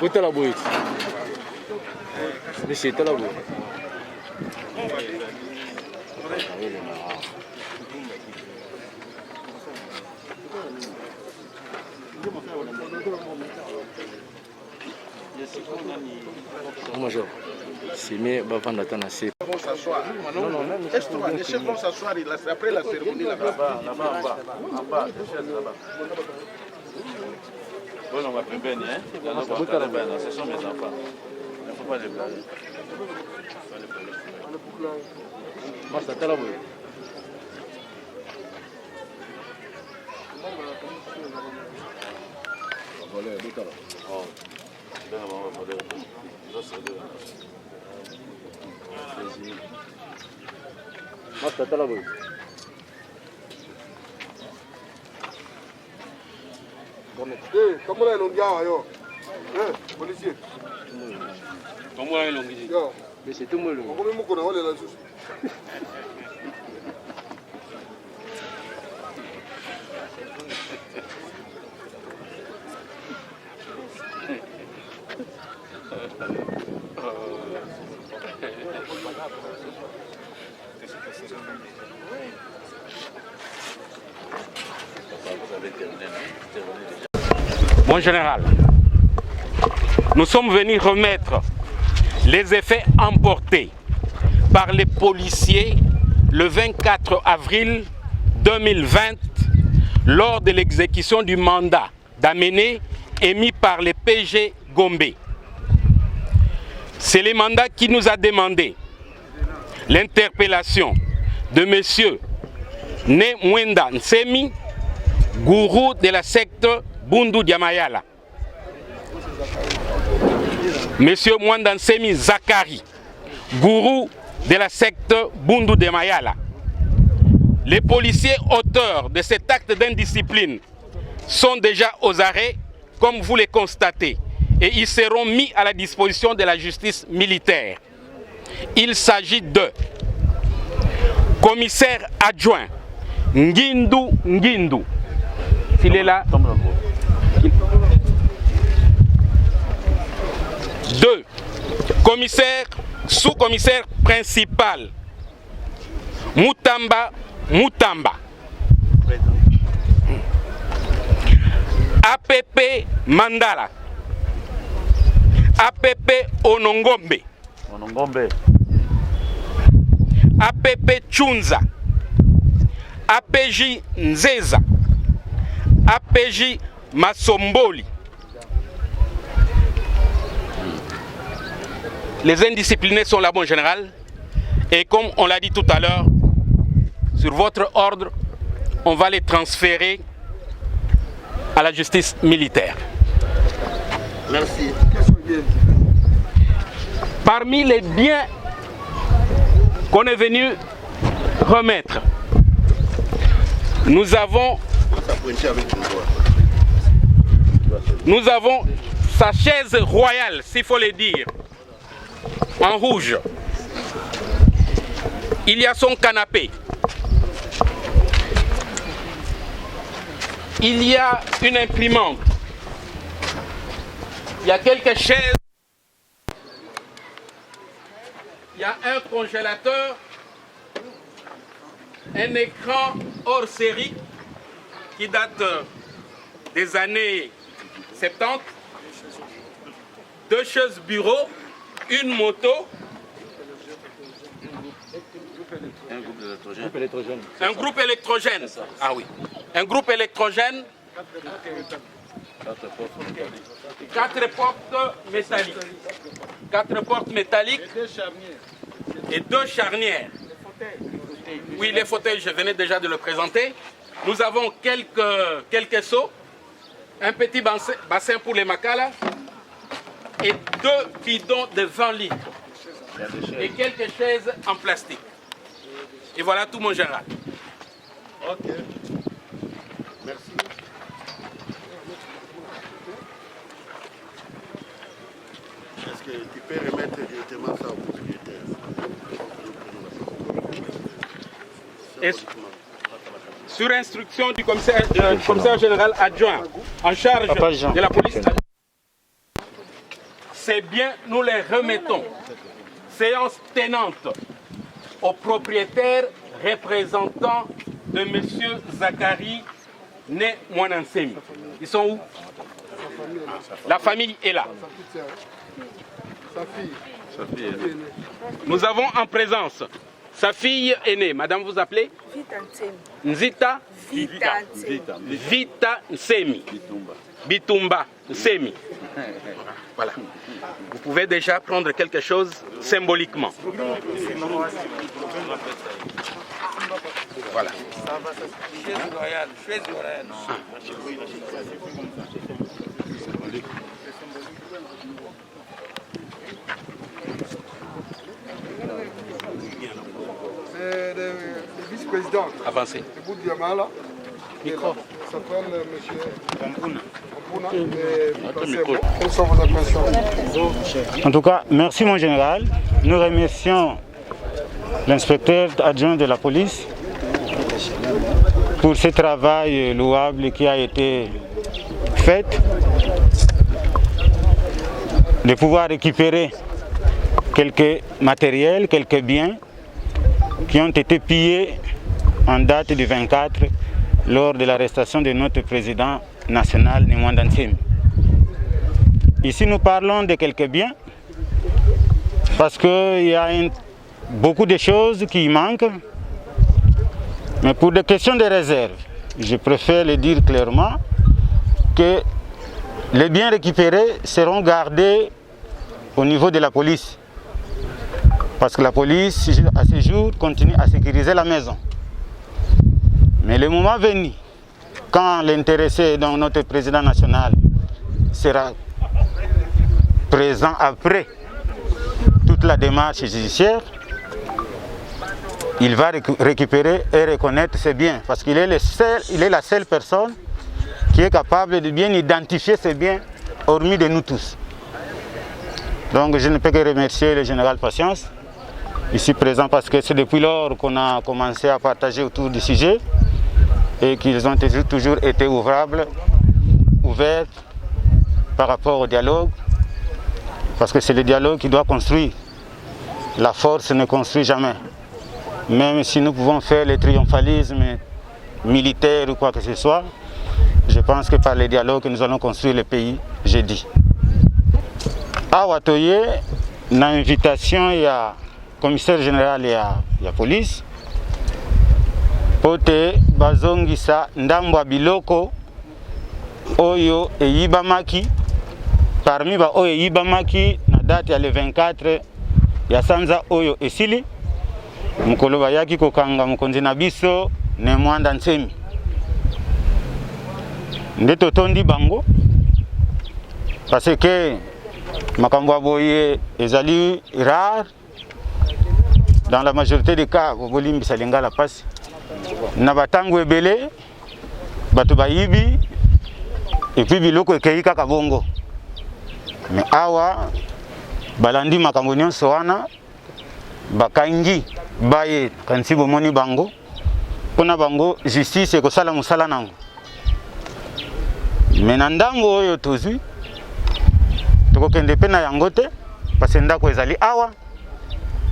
Puta la boîte. Mais c'est la boîte. Major, c'est mieux avant d'attendre assez. Non, non, les chefs vont s'asseoir après la cérémonie là-bas. Là-bas, en bas, les chaises là-bas. Bon, on va plus bénir, hein. Ce sont mes enfants. Il ne faut pas les blâmer. Moi, c'est la boîte. Mostra la voz. Comment est l'ongia, yo? Policier. Comment est l'ongia? Mais c'est tout le monde. Comment est-ce qu'on a la chose? Mon général, nous sommes venus remettre les effets emportés par les policiers le 24 avril 2020 lors de l'exécution du mandat d'amener émis par le PG Gombe. C'est le mandat qui nous a demandé l'interpellation de M. Né Mwenda Nsemi, gourou de la secte Bundu Diamayala. Monsieur Mwenda Nsemi Zakari, gourou de la secte Bundu Diamayala. Les policiers auteurs de cet acte d'indiscipline sont déjà aux arrêts, comme vous les constatez, et ils seront mis à la disposition de la justice militaire. Il s'agit de commissaire adjoint Ngindu Ngindu. S'il est là. 2. Commissaire, sous-commissaire principal Mutamba Mutamba. APP Mandala. APP Onongombe. Onongombe. APP Chunza. APJ Nzeza. APJ Masomboli. Les indisciplinés sont là, mon général. Et comme on l'a dit tout à l'heure, sur votre ordre, on va les transférer à la justice militaire. Merci. Parmi les biens qu'on est venu remettre, nous avons sa chaise royale, s'il faut le dire, en rouge. Il y a son canapé. Il y a une imprimante. Il y a quelques chaises. Il y a un congélateur. Un écran hors série qui date des années 70. 2 chaises bureau. Une moto. Un groupe électrogène. Un groupe électrogène. Ah oui. Un groupe électrogène. 4 portes métalliques. 4 portes métalliques. Et 2 charnières. Oui, les fauteuils, je venais déjà de le présenter. Nous avons quelques seaux. Un petit bassin pour les macala. Et 2 bidons de 20 litres. Et quelques chaises en plastique. Et voilà tout, mon général. Ok. Merci. Est-ce que tu peux remettre directement ça au propriétaire? Sur instruction du commissaire général adjoint en charge de la police. ces biens, nous les remettons, séance tenante, au propriétaire représentant de M. Zachary Né Mwanansemi. Ils sont où? La famille est là. Nous avons en présence sa fille aînée. Madame, vous appelez? Nzita Vita Nsemi. Bitumba Nsemi. Voilà. Vous pouvez déjà prendre quelque chose symboliquement. Voilà. Le vice-président. Avancez. Micro. Quelles sont vos impressions? En tout cas, merci mon général. Nous remercions l'inspecteur adjoint de la police pour ce travail louable qui a été fait de pouvoir récupérer quelques matériels, quelques biens qui ont été pillés en date du 24 lors de l'arrestation de notre président national, Né Mwanansemi. Ici, nous parlons de quelques biens parce qu'il y a beaucoup de choses qui manquent. Mais pour des questions de réserve, je préfère le dire clairement que les biens récupérés seront gardés au niveau de la police. Parce que la police, à ce jour, continue à sécuriser la maison. Mais le moment venu, quand l'intéressé, donc notre président national, sera présent après toute la démarche judiciaire, il va récupérer et reconnaître ses biens. Parce qu'il est la seule personne qui est capable de bien identifier ses biens, hormis de nous tous. Donc je ne peux que remercier le général Patience, ici présent, parce que c'est depuis lors qu'on a commencé à partager autour du sujet et qu'ils ont toujours été ouverts par rapport au dialogue, parce que c'est le dialogue qui doit construire. La force ne construit jamais. Même si nous pouvons faire le triomphalisme militaire ou quoi que ce soit, je pense que par le dialogue que nous allons construire le pays jeudi. À Watoye, une invitation, il y a commissaire général et il y a police. Pote bazongisa ndambwa biloko oyo eyibamaki parmi ba oyo eyibamaki na date ya le 24 ya sanza oyo esili mukolo bayaki kokanga mukonzi na biso Né Mwanansemi nde totondi bango parce que makambo ya boye ezali rare dans la majorité des cas bolimbisa lingala pasi na batango ebele bato bayibi et puis biloko ekei kaka bongo. Mais awa balandi makambo nyonso wana bakangi baye kanisi bomoni bango mpona bango justice ekosala mosala nango. Mais na ndango oyo tozwi tokokende mpe na yango te parce que ndako ezali awa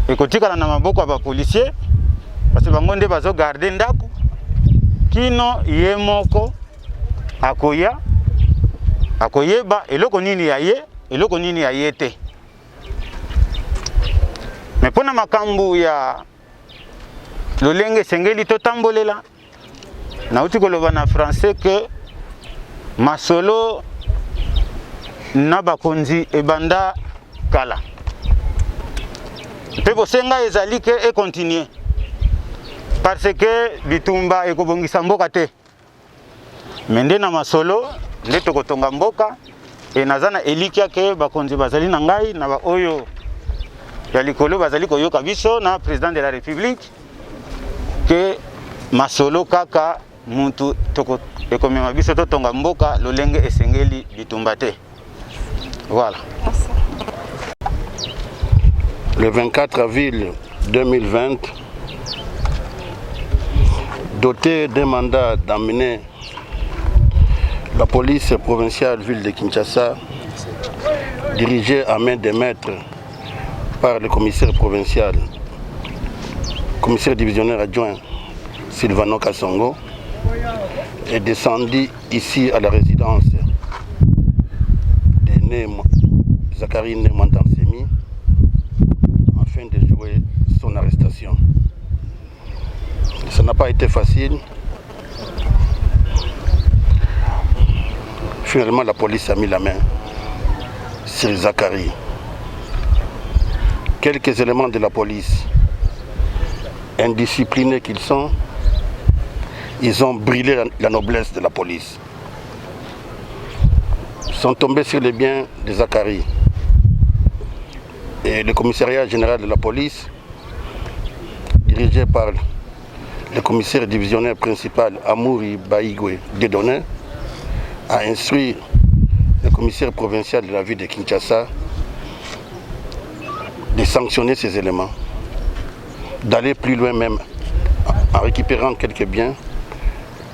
ekotikala na maboko ya bapolisier parce que bango nde bazogarde ndako kino ye moko akoyeba eloko nini ya ye eloko nini ya ye te. Mais mpona makambo ya lolenge esengeli totambolela nauti koloba na français que masolo na bakonzi ebanda kala mpe bosenga ezali ke ekontinue parce que bitumba ekobongisa mboka te. Mais nde na masolo nde tokotonga mboka e naza na elikia ke bakonzi bazali na ngai na ba oyo ya likolo bazali koyoka biso na président de la république que masolo kaka mutu toko ekomema biso totonga mboka lolenge esengeli bitumba te. Voilà. Le 24 avril 2020, doté d'un mandat d'amener la police provinciale ville de Kinshasa dirigé à main de maître par le commissaire provincial, commissaire divisionnaire adjoint Sylvano Kassongo, est descendu ici à la résidence de Zachary Mantansemi afin de jouer son arrestation. Ça n'a pas été facile. Finalement, la police a mis la main sur Zachary. Quelques éléments de la police, indisciplinés qu'ils sont, ils ont brûlé la noblesse de la police. Ils sont tombés sur les biens de Zachary. Et le commissariat général de la police, dirigé par le commissaire divisionnaire principal Amouri Baigwe Dedonné, a instruit le commissaire provincial de la ville de Kinshasa de sanctionner ces éléments, d'aller plus loin même en récupérant quelques biens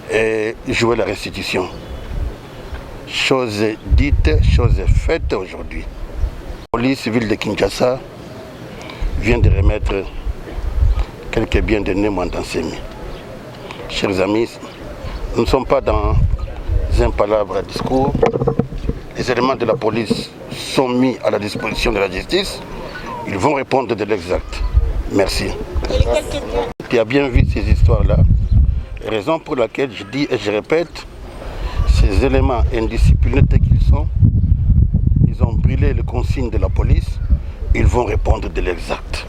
et jouer la restitution. Chose dite, chose faite aujourd'hui. La police ville de Kinshasa vient de remettre quelques biens de Mantansemi. Chers amis, nous ne sommes pas dans un palabre à discours. Les éléments de la police sont mis à la disposition de la justice. Ils vont répondre de l'exact. Merci. Tu as bien vu ces histoires-là. Raison pour laquelle je dis et je répète, ces éléments indisciplinés qu'ils sont, ils ont brûlé les consignes de la police. Ils vont répondre de l'exact.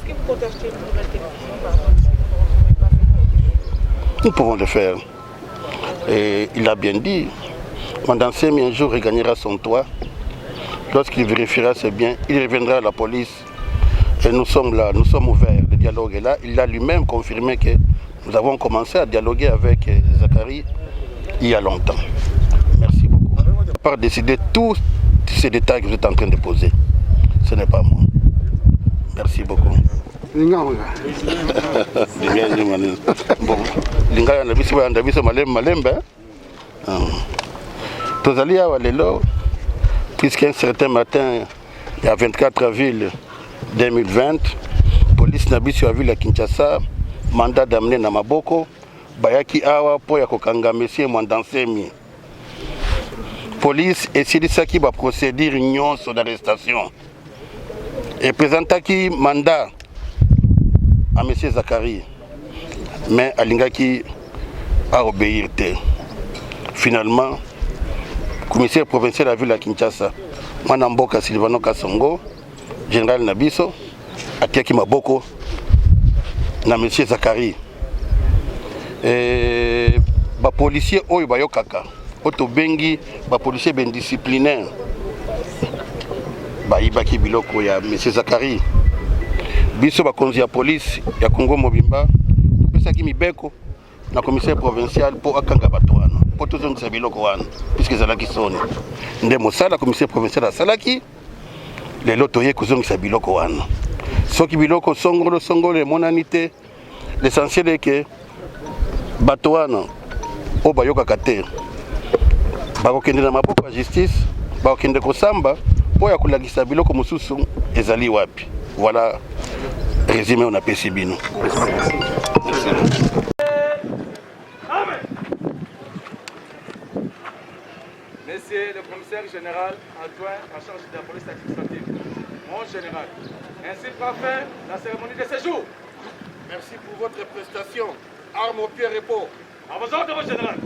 Nous pouvons le faire. Et il a bien dit, Mantansemi un jour regagnera son toit. Lorsqu'il vérifiera ses biens, il reviendra à la police. Et nous sommes là, nous sommes ouverts. Le dialogue est là. Il a lui-même confirmé que nous avons commencé à dialoguer avec Zachary il y a longtemps. Merci beaucoup. Par décider tous ces détails que vous êtes en train de poser. Ce n'est pas moi. Merci beaucoup. Puisqu'un certain matin, il y a 24 avril 2020, police Nabiso a vu la Kinshasa, mandat d'amener Namaboko, Bayaki Awa pour Yakokanga Monsieur Mantansemi. Police et Silisaki va procéder union sur l'arrestation. Et présenta qui mandat à M. Zachary. Mais Alingaki a obéi. Finalement, le commissaire provincial a vu la Kinshasa. Manamboka Sylvano Kassongo, général Nabiso, a Tiaki Maboko, na M. Zachary. Et les policiers Oyo Bayokaka, Oto Bengi, les policiers ben disciplinaires. Baibaki biloko ya M. Zachary. Biso bakonzi ya police ya Congo Mobimba pesaki mibeko na commissaire provincial pour akanga bato wana po tozongisa biloko wana puisque ezalaki soni nde mosala commissaire provincial asalaki lelo toye kozongisa biloko wana soki biloko songolo emonani te l'essentiel est que bato wana oyo bayokaka te bakokende na maboko ya justice bakokende kosamba mpo ya kolakisa biloko mosusu ezali wapi. Voilà, résumé, on a fait Sibino. Monsieur le commissaire général adjoint en charge de la police administrative, mon général, ainsi parfait la cérémonie de séjour. Merci pour votre prestation. Armes au pied repos. À vos ordres, mon général.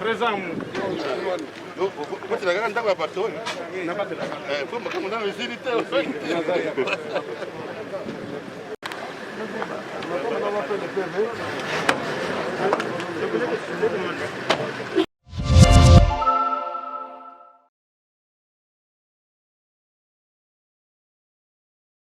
Présent.